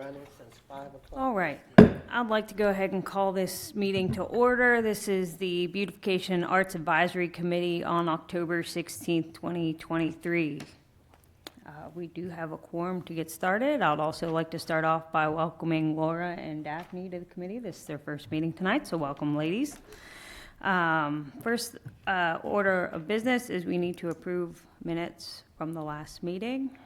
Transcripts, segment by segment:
running since 5 o'clock. All right. I'd like to go ahead and call this meeting to order. This is the Beautification Arts Advisory Committee on October 16th, 2023. We do have a quorum to get started. I'd also like to start off by welcoming Laura and Daphne to the committee. This is their first meeting tonight, so welcome, ladies. First order of business is we need to approve minutes from the last meeting.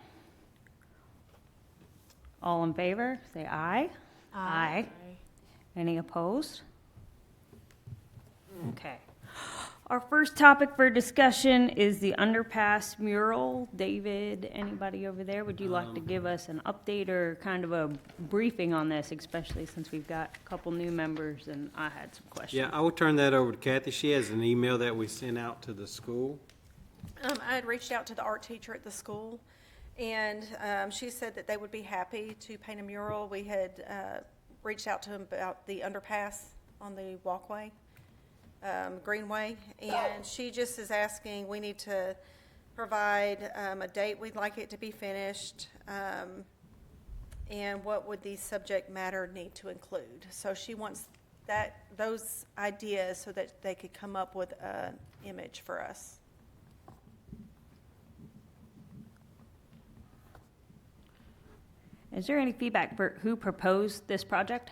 All in favor, say aye. Aye. Any opposed? Okay. Our first topic for discussion is the underpass mural. David, anybody over there, would you like to give us an update or kind of a briefing on this, especially since we've got a couple new members and I had some questions? Yeah, I will turn that over to Kathy. She has an email that we sent out to the school. I had reached out to the art teacher at the school, and she said that they would be happy to paint a mural. We had reached out to them about the underpass on the walkway, Greenway, and she just is asking, we need to provide a date we'd like it to be finished, and what would the subject matter need to include. So she wants those ideas so that they could come up with an image for us. Is there any feedback for who proposed this project?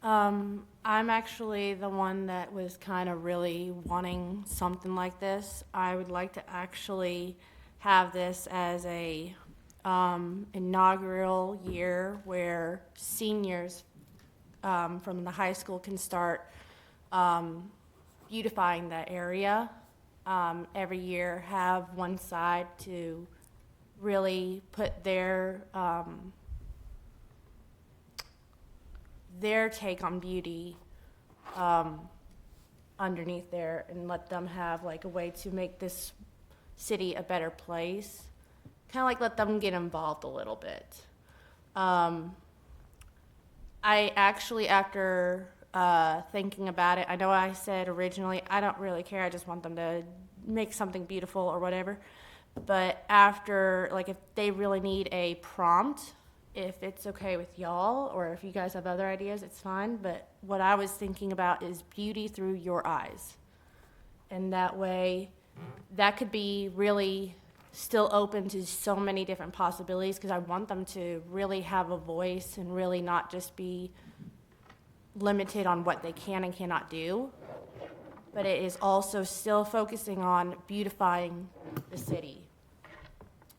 I'm actually the one that was kind of really wanting something like this. I would like to actually have this as a inaugural year where seniors from the high school can start beautifying that area. Every year have one side to really put their take on beauty underneath there, and let them have like a way to make this city a better place. Kind of like let them get involved a little bit. I actually, after thinking about it, I know I said originally, I don't really care, I just want them to make something beautiful or whatever. But after, like, if they really need a prompt, if it's okay with y'all, or if you guys have other ideas, it's fine. But what I was thinking about is beauty through your eyes. And that way, that could be really still open to so many different possibilities, because I want them to really have a voice and really not just be limited on what they can and cannot do. But it is also still focusing on beautifying the city.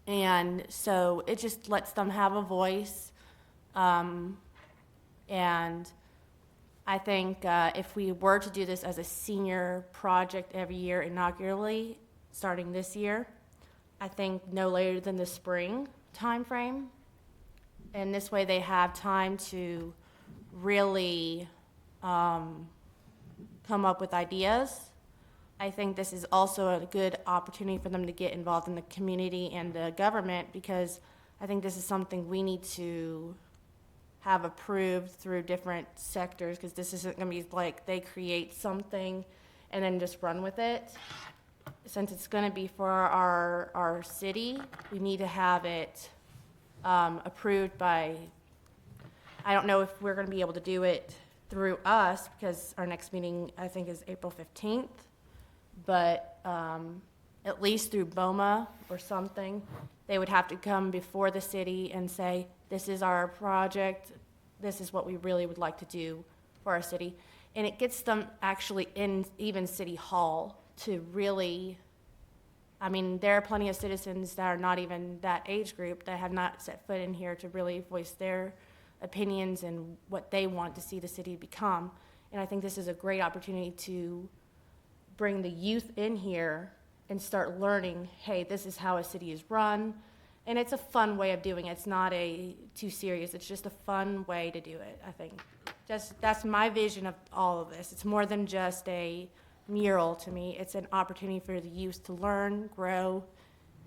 And so it just lets them have a voice. And I think if we were to do this as a senior project every year inaugurally, starting this year, I think no later than the spring timeframe. And this way they have time to really come up with ideas. I think this is also a good opportunity for them to get involved in the community and the government, because I think this is something we need to have approved through different sectors, because this isn't going to be like they create something and then just run with it. Since it's going to be for our city, we need to have it approved by, I don't know if we're going to be able to do it through us, because our next meeting, I think, is April 15th. But at least through BOMA or something, they would have to come before the city and say, this is our project, this is what we really would like to do for our city. And it gets them actually in even City Hall to really, I mean, there are plenty of citizens that are not even that age group that have not set foot in here to really voice their opinions and what they want to see the city become. And I think this is a great opportunity to bring the youth in here and start learning, hey, this is how a city is run. And it's a fun way of doing it. It's not too serious. It's just a fun way to do it, I think. That's my vision of all of this. It's more than just a mural to me. It's an opportunity for the youth to learn, grow,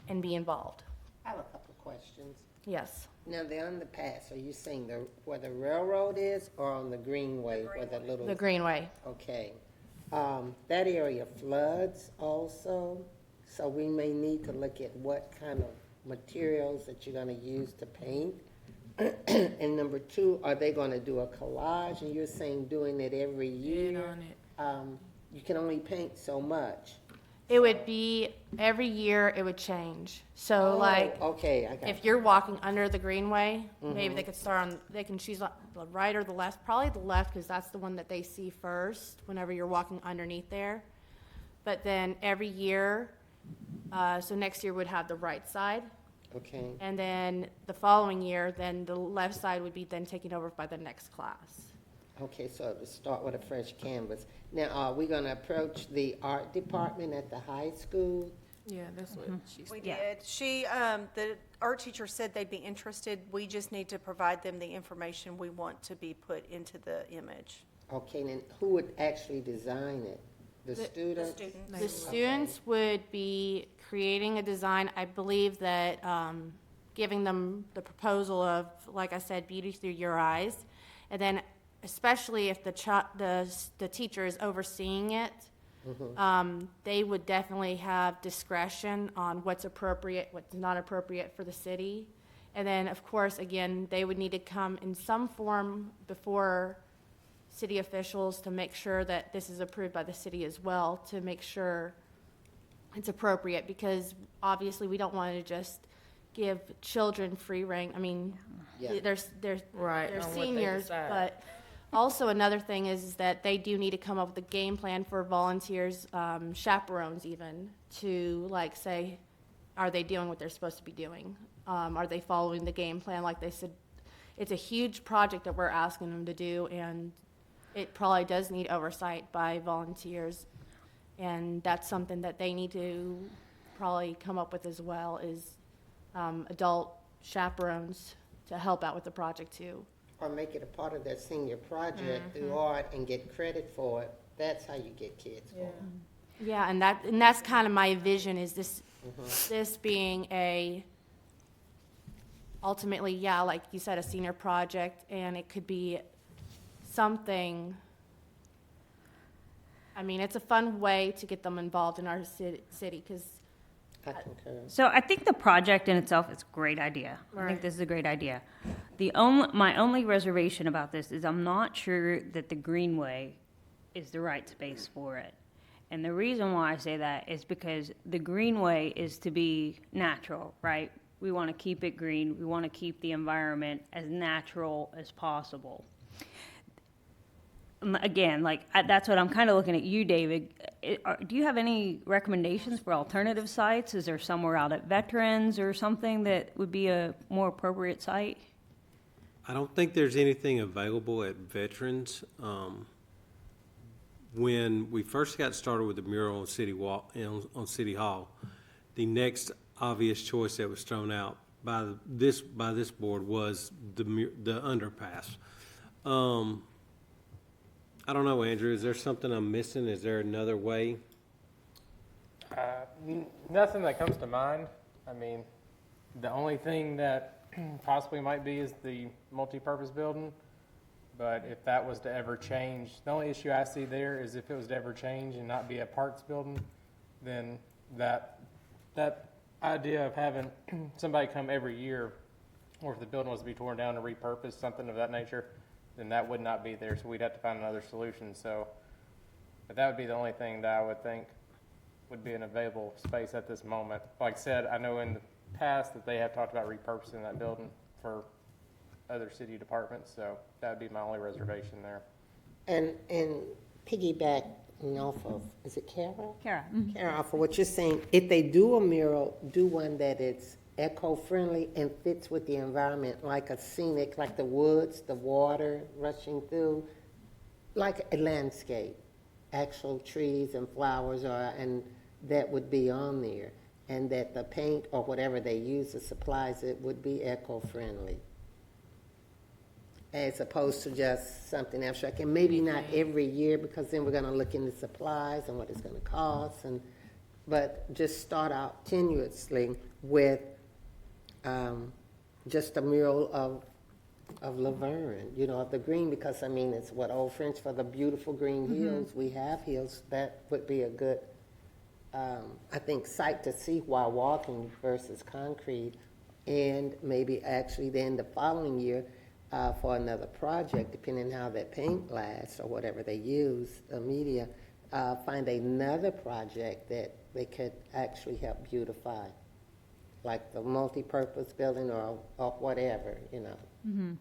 and be involved. I have a couple of questions. Yes. Now, the underpass, are you saying where the railroad is, or on the Greenway? Where the little... The Greenway. Okay. That area floods also, so we may need to look at what kind of materials that you're going to use to paint, And number two, are they gonna do a collage? And you're saying doing it every year? You can only paint so much. It would be, every year it would change. So Oh, like, okay, I got if it. you're walking under the greenway, maybe they could start on, they can choose the right or the left, probably the left, because that's the one that they see first whenever you're walking underneath there. But then every year, so next year would have the right side, Okay, and then the following year, then the left side would be then taken over by the next class. okay, so to start with a fresh canvas. Now, are we gonna approach the art department at the high school? Yeah, that's what she We said. Yeah. did. She, the art teacher said they'd be interested. We just need to provide them the information we want to be put into the image. Okay, then who would actually design it? The The students? students. The students would be creating a design, I believe that, giving them the proposal of, like I said, beauty through your eyes. And then especially if the teacher is overseeing it, they would definitely have discretion on what's appropriate, what's not appropriate for the city. And then, of course, again, they would need to come in some form before city officials to make sure that this is approved by the city as well, to make sure it's appropriate, because obviously we don't want to just give children free rein. I mean, Yeah. they're Right, on what they seniors, decide. but also another thing is that they do need to come up with a game plan for volunteers, chaperones even, to like say, are they doing what they're supposed to be doing? Are they following the game plan like they said? It's a huge project that we're asking them to do, and it probably does need oversight by volunteers. And that's something that they need to probably come up with as well, is adult chaperones to help out with the project too. Or make it a part of their senior project through art and get credit for it. That's how you get kids for it. Yeah, and that's kind of my vision, is this being a, ultimately, yeah, like you said, a senior project, and it could be something, I mean, it's a fun way to get them involved in our city, because, I concur. So I think the project in itself is a great idea. I think Right. this is a great idea. My only reservation about this is I'm not sure that the Greenway is the right space for it. And the reason why I say that is because the Greenway is to be natural, right? We want to keep it green. We want to keep the environment as natural as possible. Again, that's what I'm kind of looking at you, David. Do you have any recommendations for alternative sites? Is there somewhere out at Veterans or something that would be a more appropriate site? I don't think there's anything available at Veterans. When we first got started with the mural on City City Hall, the next obvious choice that was thrown out by this board was the underpass. I don't know, Andrew, is there something I'm missing? Is there another way? Nothing that comes to mind. I mean, the only thing that possibly might be is the multi-purpose building. But if that was to ever change, the only issue I see there is if it was to ever change and not be a parks building, then that idea of having somebody come every year, or if the building was to be torn down and repurposed, something of that nature, then that would not be there, so we'd have to find another solution. So, but that would be the only thing that I would think would be an available space at this moment. Like I said, I know in the past that they have talked about repurposing that building for other city departments, so that would be my only reservation there. And piggyback off of, is it Kara? Kara. Kara, off of what you're saying, if they do a mural, do one that is eco-friendly and fits with the environment, like a scenic, like the woods, the water rushing through, like a landscape, actual trees and flowers, and that would be on there, and that the paint or whatever they use, the supplies, it would be eco-friendly, as opposed to just something abstract. And maybe not every year, because then we're going to look into supplies and what it's going to cost, but just start out tenuously with just a mural of Laverne, of the green, because, I mean, it's what Old French for the beautiful green hills. We have hills. That would be a good, I think, sight to see while walking versus concrete, and maybe actually then the following year, for another project, depending how that paint lasts or whatever they use, the media, find another project that they could actually help beautify, like the multi-purpose building or whatever, you know.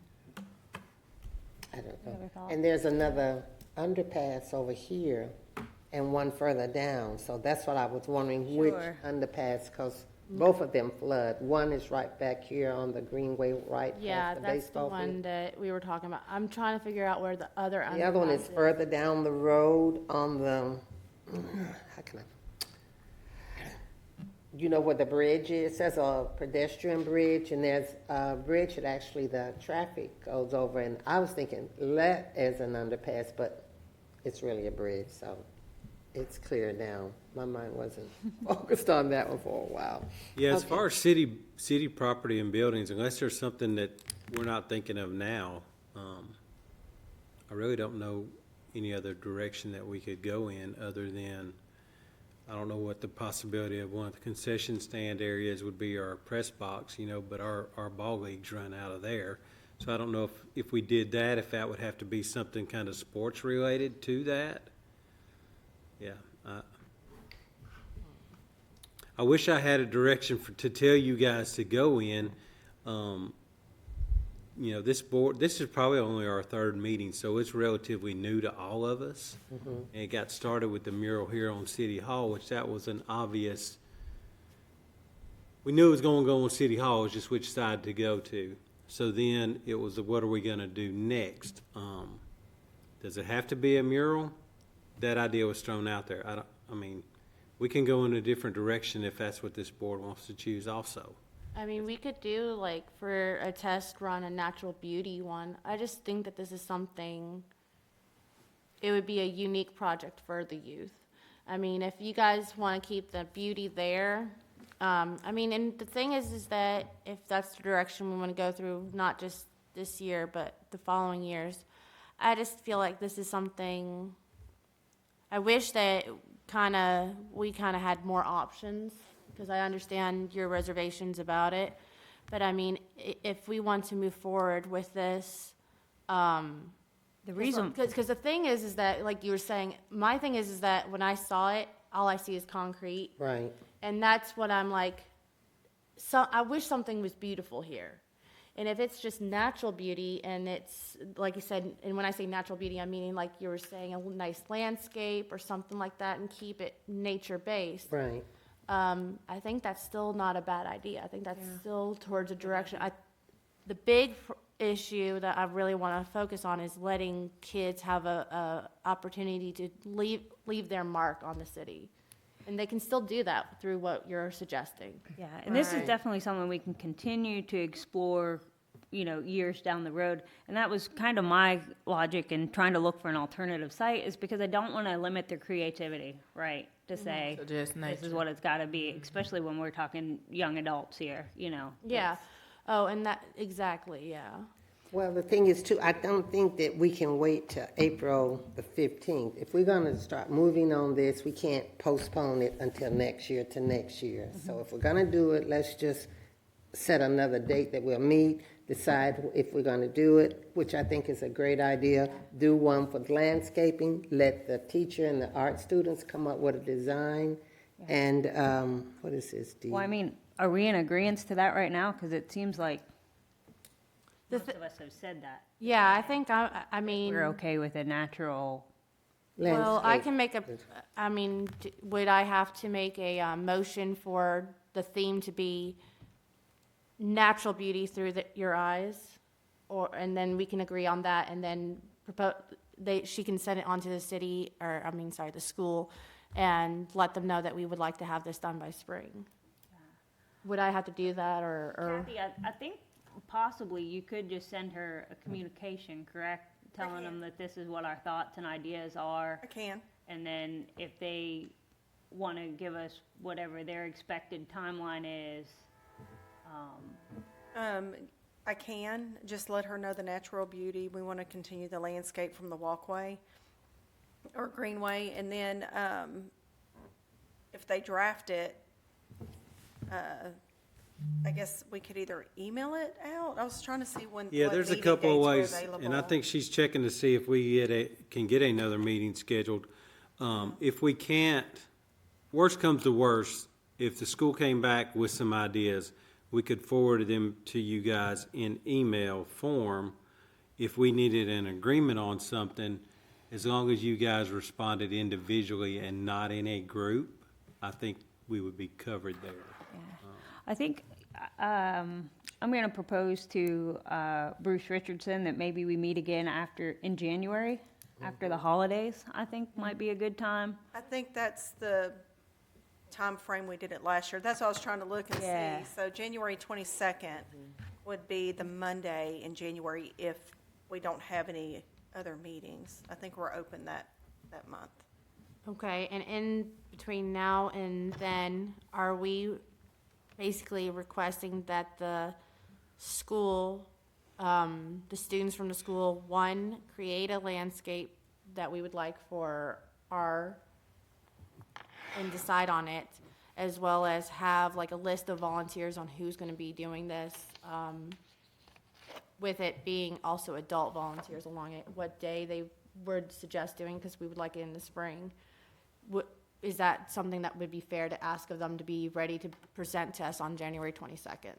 I don't Other know. thoughts? And there's another underpass over here and one further down, so that's what I was wondering, which Sure. underpass, because both of them flood. One is right back here on the Greenway, right Yeah, past the that's the baseball one field. that we were talking about. I'm trying to figure out where the other The other one is underpass further down the road on the, how can I? You know where the bridge is? There's a pedestrian bridge, and there's a bridge that actually the traffic goes over, and I was thinking that as an underpass, but it's really a bridge, so it's clear now. My mind wasn't focused on that one for a while. Yeah, as Okay. far as city property and buildings, unless there's something that we're not thinking of now, I really don't know any other direction that we could go in other than, I don't know what the possibility of one of the concession stand areas would be, or a press box, you know, but our ball leagues run out of there. So I don't know if we did that, if that would have to be something kind of sports related to that. Yeah. I wish I had a direction to tell you guys to go in. You know, this is probably only our third meeting, so it's relatively new to all of us. And it got started with the mural here on City Hall, which that was an obvious, we knew it was gonna go on City Hall, it's just which side to go to. So then it was, what are we gonna do next? Does it have to be a mural? That idea was thrown out there. I mean, we can go in a different direction if that's what this board wants to choose also. I mean, we could do like for a test run, a natural beauty one. I just think that this is something, it would be a unique project for the youth. I mean, if you guys want to keep the beauty there, I mean, and the thing is that if that's the direction we want to go through, not just this year, but the following years, I just feel like this is something, I wish that we kind of had more options, because I understand your reservations about it. But I mean, if we want to move forward with this, The reason, because the thing is that, like you were saying, my thing is that when I saw it, all I see is concrete. Right. And that's what I'm like, so I wish something was beautiful here. And if it's just natural beauty, and it's, like you said, and when I say natural beauty, I'm meaning like you were saying, a nice landscape or something like that, and keep it nature-based. Right. I think that's still not a bad idea. I think that's still towards a direction. The big issue that I really want to focus on is letting kids have a opportunity to leave their mark on the city. And they can still do that through what you're suggesting. yeah, and this is Right. definitely something we can continue to explore, you know, years down the road. And that was kind of my logic in trying to look for an alternative site, is because I don't want to limit their creativity, right? To say, So just this is nature. what it's got to be, especially when we're talking young adults here, you know. Yeah. Oh, and that, exactly, yeah. Well, the thing is too, I don't think that we can wait till April the 15th. If we're gonna start moving on this, we can't postpone it until next year to next year. So if we're gonna do it, let's just set another date that we'll meet, decide if we're gonna do it, which I think is a great idea. Do one for landscaping, let the teacher and the art students come up with a design. And, what is this, Dee? Well, I mean, are we in agreement to that right now? Because it seems like The most thi- of us have said that. Yeah, I think I mean. We're okay with a natural, Well, I Landscape. can make I mean, would I have to make a motion for the theme to be natural beauty through your eyes? And then we can agree on that, and then she can send it on to the city, the school, and let them know that we would like to have this done by spring. Would I have to do that, or? Kathy, I think possibly you could just send her a communication, correct? Telling them that this is what our thoughts and ideas are. I can. And then if they want to give us whatever their expected timeline is, I can, just let her know the natural beauty. We want to continue the landscape from the walkway or greenway, and then, if they draft it, I guess we could either email it out. I was trying to see when. Yeah, what there's a meeting couple of dates were ways, and I available. think she's checking to see if we can get another meeting scheduled. If we can't, worst comes to worst, if the school came back with some ideas, we could forward them to you guys in email form. If we needed an agreement on something, as long as you guys responded individually and not in a group, I think we would be covered there. I think I'm going to propose to Bruce Richardson that maybe we meet again in January, after the holidays, I think might be a good time. I think that's the time frame we did it last year. That's what I was trying to look and Yeah. see. So January 22nd would be the Monday in January if we don't have any other meetings. I think we're open that month. Okay, and in between now and then, are we basically requesting that the school, the students from the school, one, create a landscape that we would like for and decide on it, as well as have like a list of volunteers on who's gonna be doing this, with it being also adult volunteers along it, what day they would suggest doing, because we would like it in the spring. Is that something that would be fair to ask of them to be ready to present to us on January 22nd?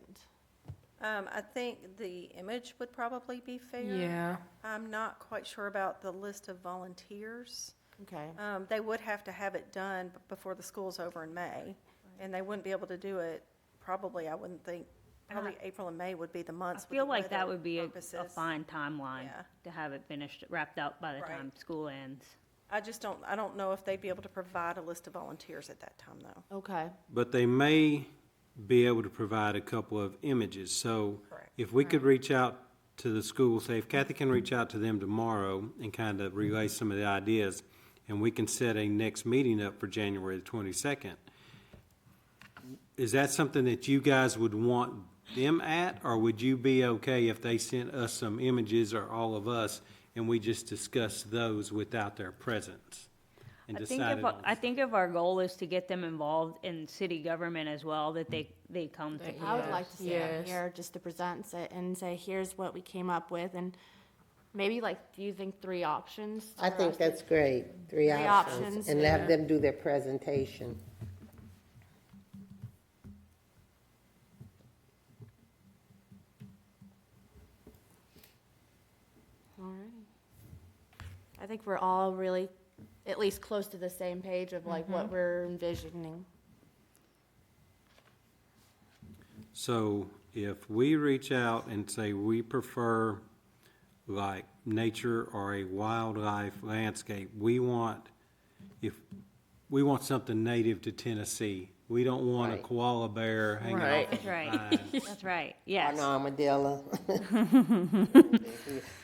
I think the image would probably be fair. Yeah. I'm not quite sure about the list of volunteers. Okay, They would have to have it done before the school's over in May, and they wouldn't be able to do it, probably, I wouldn't think, probably April and May would be the I months. with feel the like that weather would be a purposes. fine timeline Yeah. to have it finished, wrapped up by the Right. time school ends. I don't know if they'd be able to provide a list of volunteers at that time, though. okay, But they may be able to provide a couple of images. So Correct. if we could reach out to the school, say if Kathy can reach out to them tomorrow and kind of relay some of the ideas, and we can set a next meeting up for January the 22nd. Is that something that you guys would want them at, or would you be okay if they sent us some images, or all of us, and we just discussed those without their presence? And decided on. I think if our goal is to get them involved in city government as well, that they come to. I would like to see them Yes. here just to present it and say, here's what we came up with, and maybe like, do you think 3 options? I for think us? that's great, three Three options, options, and yeah. have them do their presentation. All right. I think we're all really at least close to the same page of like what we're envisioning. So if we reach out and say we prefer like nature or a wildlife landscape, we want something native to Tennessee. We don't want a Right. koala bear hanging Right. off of That's a right. vine. That's right, An yes. armadillo.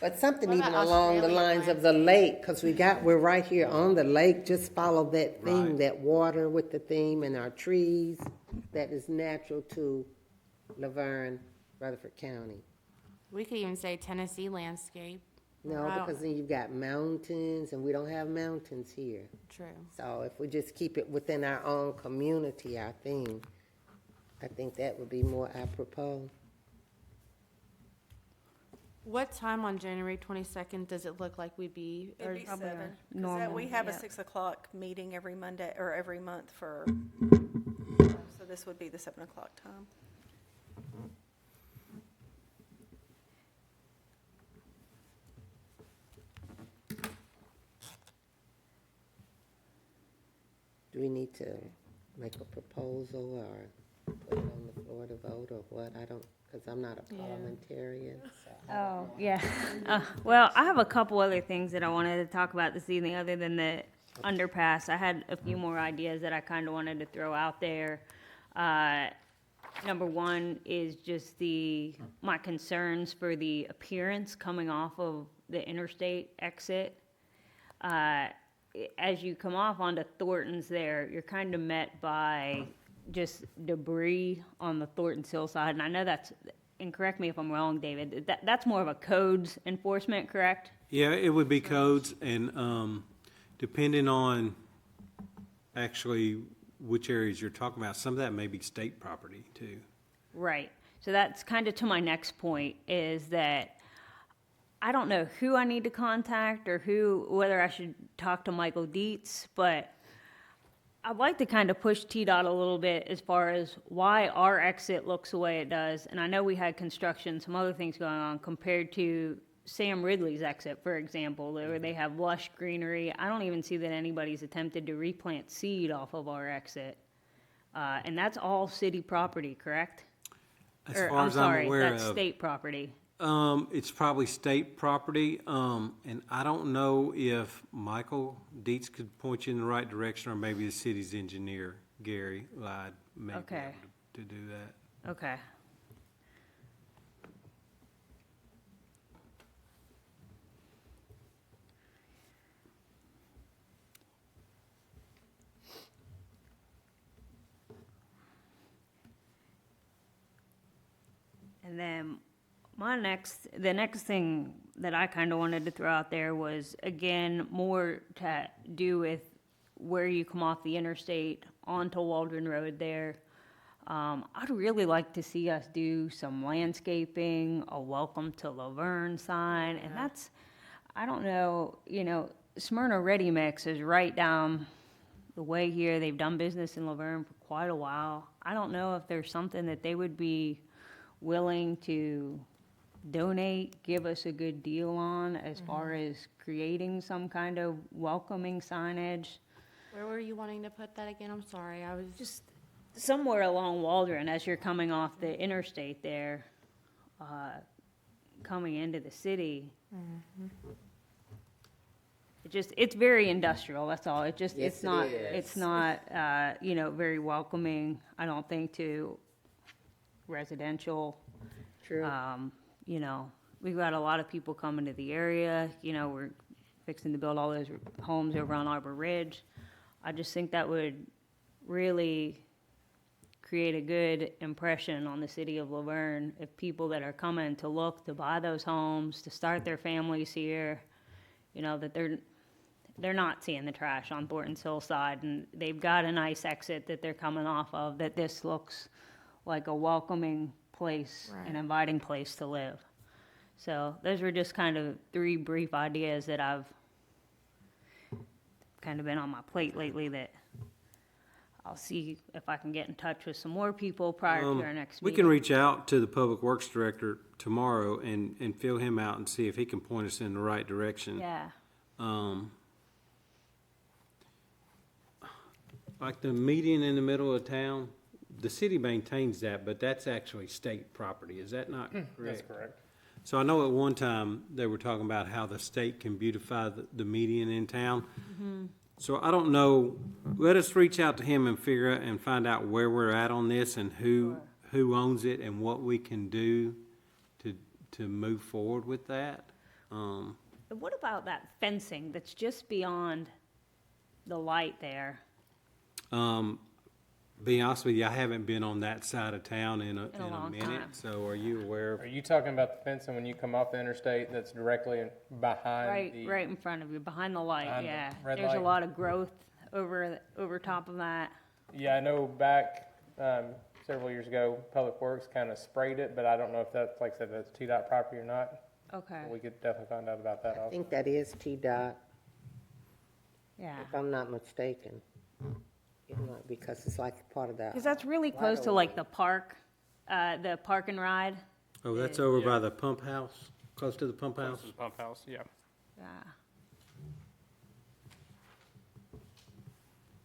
But something What even about along the Australian lines of the lake, because we're right here on the lake, just follow that theme, Right. that water with the theme and our trees, that is natural to Laverne, Rutherford County. We could even say Tennessee landscape. No, I don't- because then you've got mountains, and we don't have mountains here. True. So if we just keep it within our own community, our theme, I think that would be more apropos. What time on January 22nd does it look like we'd be? It'd be probably 7. 'Cause normal, we have a yeah. 6 o'clock meeting every Monday, or every month for, so this would be the 7 o'clock time. Do we need to make a proposal or put it on the floor to vote or what? I don't, because I'm not a parliamentarian, so. Oh, yeah. Well, I have a couple other things that I wanted to talk about this evening, other than the underpass. I had a few more ideas that I kind of wanted to throw out there. Number one is just my concerns for the appearance coming off of the interstate exit. As you come off onto Thornton's there, you're kind of met by just debris on the Thornton's hillside. And I know and correct me if I'm wrong, David, that's more of a codes enforcement, correct? Yeah, it would be codes, and depending on actually which areas you're talking about, some of that may be state property too. Right. So that's kind of to my next point, is that I don't know who I need to contact or whether I should talk to Michael Dietz, but I'd like to kind of push TDOT a little bit as far as why our exit looks the way it does. And I know we had construction, some other things going on compared to Sam Ridley's exit, for example, where they have lush greenery. I don't even see that anybody's attempted to replant seed off of our exit. And that's all city property, correct? As Or, far as I'm sorry, aware that's of, state property. it's probably state property, and I don't know if Michael Dietz could point you in the right direction, or maybe the city's engineer, Gary Lyde, may be Okay. able to do that. Okay. And then the next thing that I kind of wanted to throw out there was, again, more to do with where you come off the interstate onto Waldron Road there. I'd really like to see us do some landscaping, a welcome to Laverne sign, and that's, I don't know, Smyrna Ready Mix is right down the way here. They've done business in Laverne for quite a while. I don't know if there's something that they would be willing to donate, give us a good deal on as far as creating some kind of welcoming signage. Where were you wanting to put that again? I'm sorry, I was Just somewhere along Waldron as you're coming off the interstate there, coming into the city. It's very industrial, that's all. Yes, It's it not, is. it's not, very welcoming, I don't think, to residential. True. We've got a lot of people coming to the area, we're fixing to build all those homes over on Arbor Ridge. I just think that would really create a good impression on the city of Laverne if people that are coming to look to buy those homes, to start their families here, that they're not seeing the trash on Thornton's Hillside, and they've got a nice exit that they're coming off of, that this looks like a welcoming place, an inviting place to live. So those were just kind of 3 brief ideas that I've kind of been on my plate lately, that I'll see if I can get in touch with some more people prior to our next We meeting. can reach out to the Public Works Director tomorrow and fill him out and see if he can point us in the right direction. Yeah, Like the median in the middle of town, the city maintains that, but that's actually state property. Is that not correct? That's correct. So I know at one time they were talking about how the state can beautify the median in town. So I don't know, let us reach out to him and figure out and find out where we're at on this and who owns it and what we can do to move forward with that. and what about that fencing that's just beyond the light there? Be honest with you, I haven't been on that side of town in a long minute, time. so are you aware of? Are you talking about the fencing when you come off the interstate that's directly behind the? Right in front of you, behind the light, Behind the yeah. red There's a light? lot of growth over top of that. Yeah, I know back, several years ago, Public Works kind of sprayed it, but I don't know if that's, like I said, that's TDOT property or not. Okay, We could definitely find out about that I also. think that is TDOT, yeah. if I'm not mistaken. Because it's like part of that. Because that's really close to like the park and ride. Oh, that's over by the pump house, close to the pump house? Pump house, yeah. Yeah.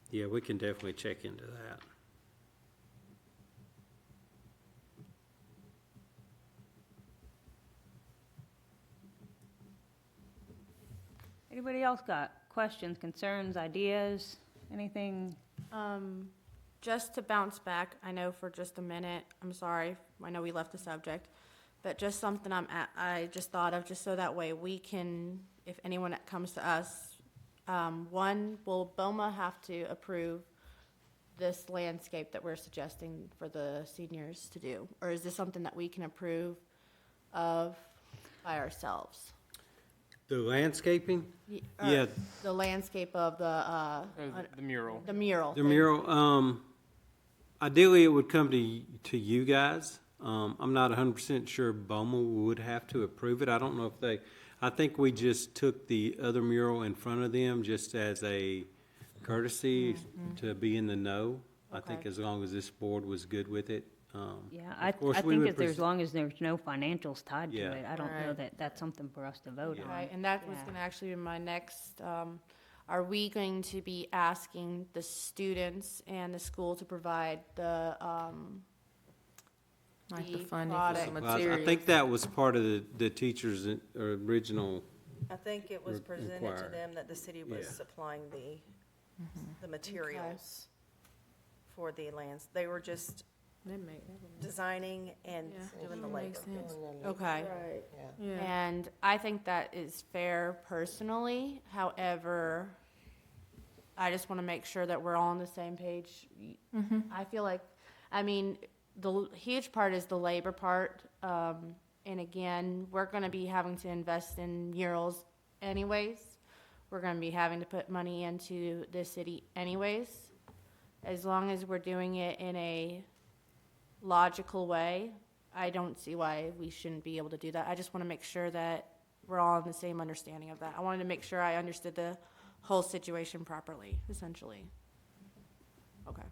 Yeah, we can definitely check into that. Anybody else got questions, concerns, ideas, anything? Just to bounce back, I know for just a minute, I'm sorry, I know we left the subject, but just something I just thought of, just so that way we can, if anyone that comes to us, one, will BOMA have to approve this landscape that we're suggesting for the seniors to do? Or is this something that we can approve of by ourselves? The landscaping? Or Yeah. The landscape of the The mural. the mural. The mural, ideally it would come to you guys. I'm not 100% sure Boma would have to approve it. I don't know if they, I think we just took the other mural in front of them just as a courtesy to be in the know. I think Okay. as long as this board was good with it. Yeah, Of course, I we think would if there's, pres- long as there's no financials tied to Yeah. it, I don't know Right. that that's something for us to vote Yeah. on. Right, and that was Yeah. gonna actually be my next, are we going to be asking the students and the school to provide the, Like the the funding for product. the Well, I materials. think that was part of the teacher's original, I think it was presented to required. them that the city was Yeah. supplying the materials for the lands. They were just That would designing and Yeah. doing the That labor. makes sense. okay. Right, yeah. Yeah. And I think that is fair personally. However, I just want to make sure that we're all on the same page. I feel like, I mean, the huge part is the labor part. And again, we're going to be having to invest in murals anyways. We're going to be having to put money into the city anyways. As long as we're doing it in a logical way, I don't see why we shouldn't be able to do that. I just want to make sure that we're all in the same understanding of that. I wanted to make sure I understood the whole situation properly, essentially. Okay.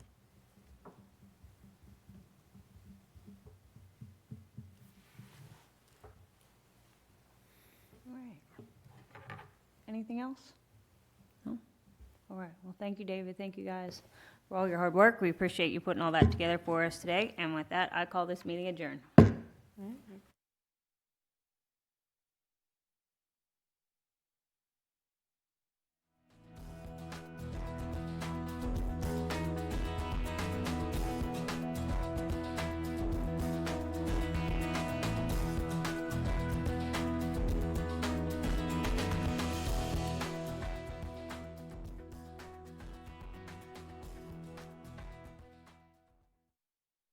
All right. Anything else? No? All right, well, thank you, David, thank you guys for all your hard work. We appreciate you putting all that together for us today, and with that, I call this meeting adjourned. All right.